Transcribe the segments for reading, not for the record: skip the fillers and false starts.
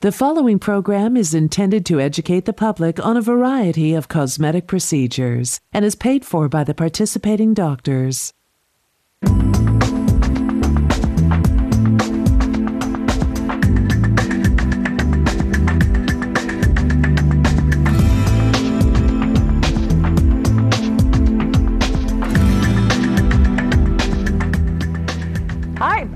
The following program is intended to educate the public on a variety of cosmetic procedures and is paid for by the participating doctors.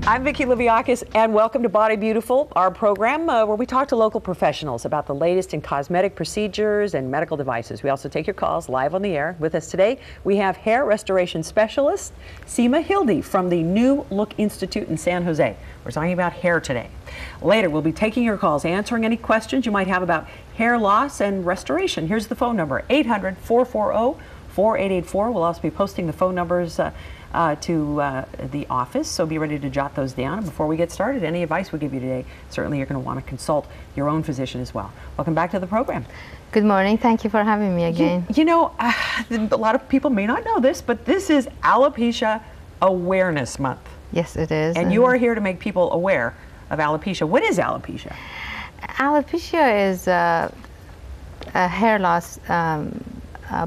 I'm Vicki Liviakis, and welcome to Body Beautiful, our program where we talk to local professionals about the latest in cosmetic procedures and medical devices. We also take your calls live on the air. With us today, we have hair restoration specialist Sima Hilde from the New Look Institute in San Jose. We're talking about hair today. Later, we'll be taking your calls, answering any questions you might have about hair loss and restoration. Here's the phone number, 800-440-4884. We'll also be posting the phone numbers to the office, so be ready to jot those down. And before we get started, any advice we give you today, certainly you're going to want to consult your own physician as well. Welcome back to the program. Good morning. Thank you for having me again. You know, a lot of people may not know this, but this is Alopecia Awareness Month. Yes, it is. And you are here to make people aware of alopecia. What is alopecia? Alopecia is a hair loss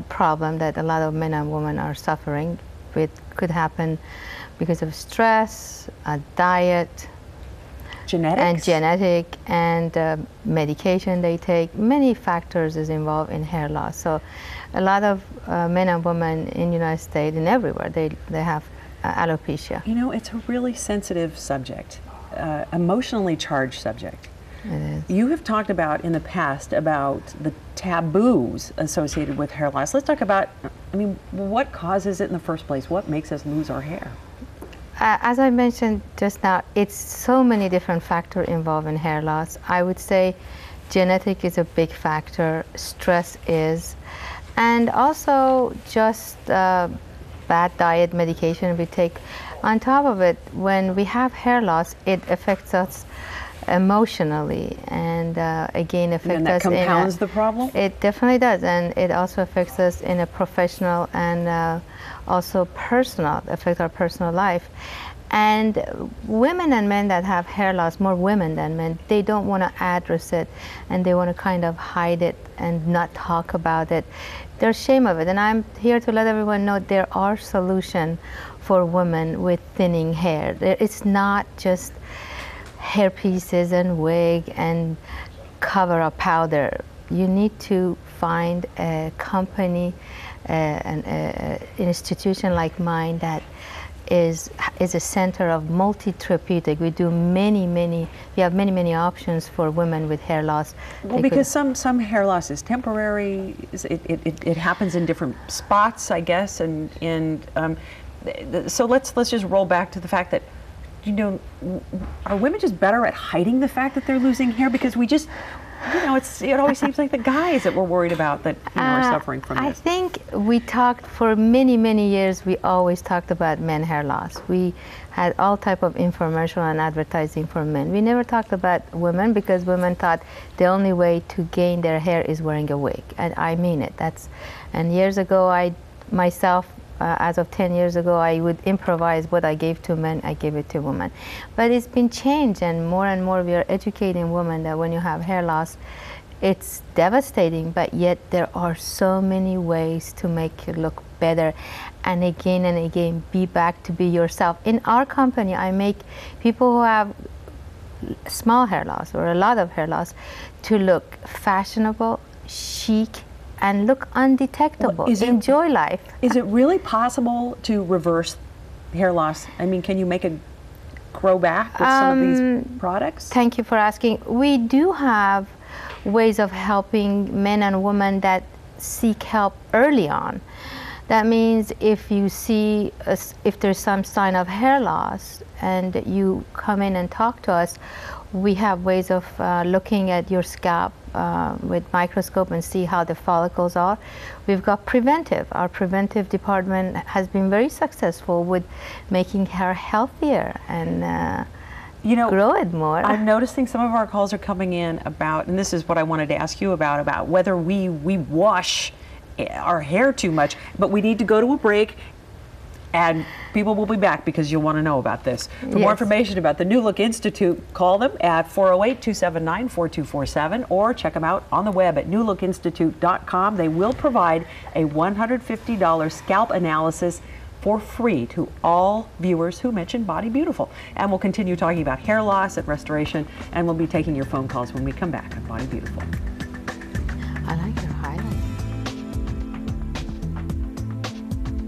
problem that a lot of men and women are suffering with. Could happen because of stress, diet, genetics, and medication they take. Many factors is involved in hair loss. So a lot of men and women in the United States and everywhere, they have alopecia. You know, it's a really sensitive subject, emotionally charged subject. It is. You have talked about in the past about the taboos associated with hair loss. Let's talk about, I mean, what causes it in the first place? What makes us lose our hair? As I mentioned just now, it's so many different factors involved in hair loss. I would say genetic is a big factor, stress is, and also just bad diet, medication we take. On top of it, when we have hair loss, it affects us emotionally, and again affects and that us compounds the problem? It definitely does, and it also affects us in a professional and also personal, affect our personal life. And women and men that have hair loss, more women than men, they don't want to address it, and they want to kind of hide it and not talk about it. They're ashamed of it, and I'm here to let everyone know there are solutions for women with thinning hair. It's not just hair pieces and wig and cover-up powder. You need to find a company, an institution like mine that is a center of multi-therapeutic. We do we have many options for women with hair loss. Well, because some hair loss is temporary. It happens in different spots, I guess, and so let's just roll back to the fact that, you know, are women just better at hiding the fact that they're losing hair? Because we just, you know, it always seems like the guys that we're worried about that, you know, are suffering from this. I think we talked for many years, we always talked about men hair loss. We had all type of infomercial and advertising for men. We never talked about women because women thought the only way to gain their hair is wearing a wig. And I mean it. And years ago, I myself, as of 10 years ago, I would improvise what I gave to men, I gave it to women. But it's been changed, and more we are educating women that when you have hair loss, it's devastating, but yet there are so many ways to make you look better. And again, be back to be yourself. In our company, I make people who have small hair loss or a lot of hair loss to look fashionable, chic, and look undetectable. Well, enjoy life. Is it really possible to reverse hair loss? I mean, can you make it grow back with some of these products? Thank you for asking. We do have ways of helping men and women that seek help early on. That means if you see, if there's some sign of hair loss and you come in and talk to us, we have ways of looking at your scalp with microscope and see how the follicles are. We've got preventive. Our preventive department has been very successful with making hair healthier and you know, grow it more. I'm noticing some of our calls are coming in about, and this is what I wanted to ask you about whether we wash our hair too much, but we need to go to a break. And people will be back because you'll want to know about this. For more Yes. information about the New Look Institute, call them at 408-279-4247 or check them out on the web at newlookinstitute.com. They will provide a $150 scalp analysis for free to all viewers who mention Body Beautiful. And we'll continue talking about hair loss and restoration, and we'll be taking your phone calls when we come back on Body Beautiful. I like your highlight.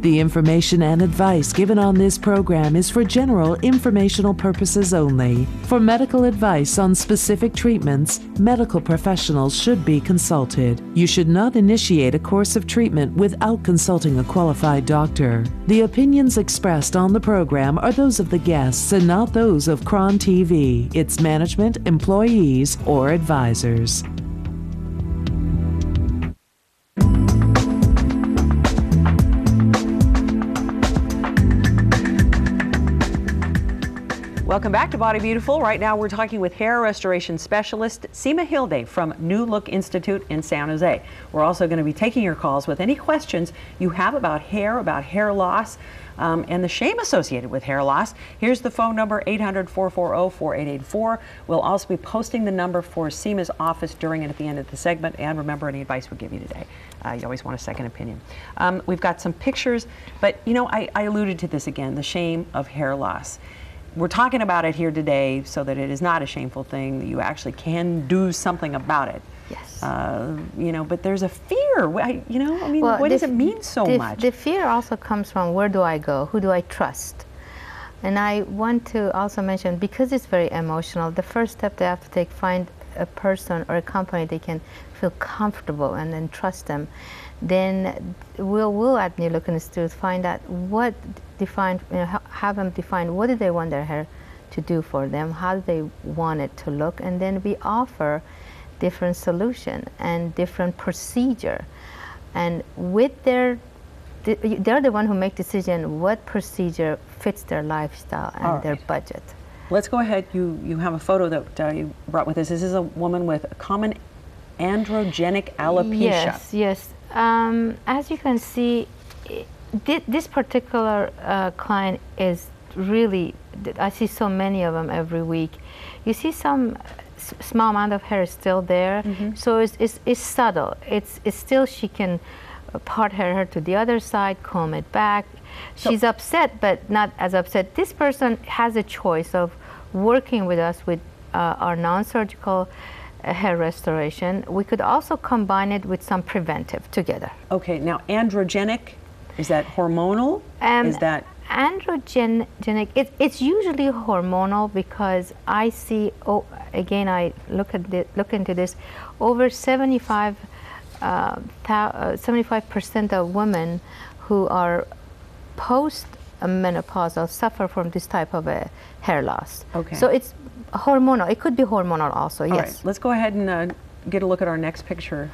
The information and advice given on this program is for general informational purposes only. For medical advice on specific treatments, medical professionals should be consulted. You should not initiate a course of treatment without consulting a qualified doctor. The opinions expressed on the program are those of the guests and not those of KRON TV, its management, employees, or advisors. Welcome back to Body Beautiful. Right now we're talking with hair restoration specialist Sima Hilde from New Look Institute in San Jose. We're also going to be taking your calls with any questions you have about hair loss, and the shame associated with hair loss. Here's the phone number, 800-440-4884. We'll also be posting the number for Sima's office during and at the end of the segment. And remember, any advice we give you today, you always want a second opinion. We've got some pictures, but you know, I alluded to this again, the shame of hair loss. We're talking about it here today so that it is not a shameful thing, that you actually can do something about it. Yes. You know, but there's a fear. You know, I mean, Well, what does it mean so much? The fear also comes from, where do I go? Who do I trust? And I want to also mention, because it's very emotional, the first step they have to take, find a person or a company they can feel comfortable and then trust them. Then we'll at New Look Institute find out what define, have them define what do they want their hair to do for them, how do they want it to look, and then we offer different solution and different procedure. And with they're the one who make decision what procedure fits their lifestyle and their budget. Let's go ahead. You have a photo that you brought with us. This is a woman with common androgenic alopecia. Yes, yes. As you can see, this particular client is really, I see so many of them every week. You see some small amount of hair is still there, so it's subtle. It's still, she can part her hair to the other side, comb it back. She's upset, but not as upset. This person has a choice of working with us with our non-surgical hair restoration. We could also combine it with some preventive together. Okay, now androgenic, is that hormonal? Is that androgenic? It's usually hormonal, because I see, again, I look into this, over 75% of women who are post-menopausal suffer from this type of a hair loss. Okay. So it's hormonal. It could be hormonal also, yes. All right, let's go ahead and get a look at our next picture.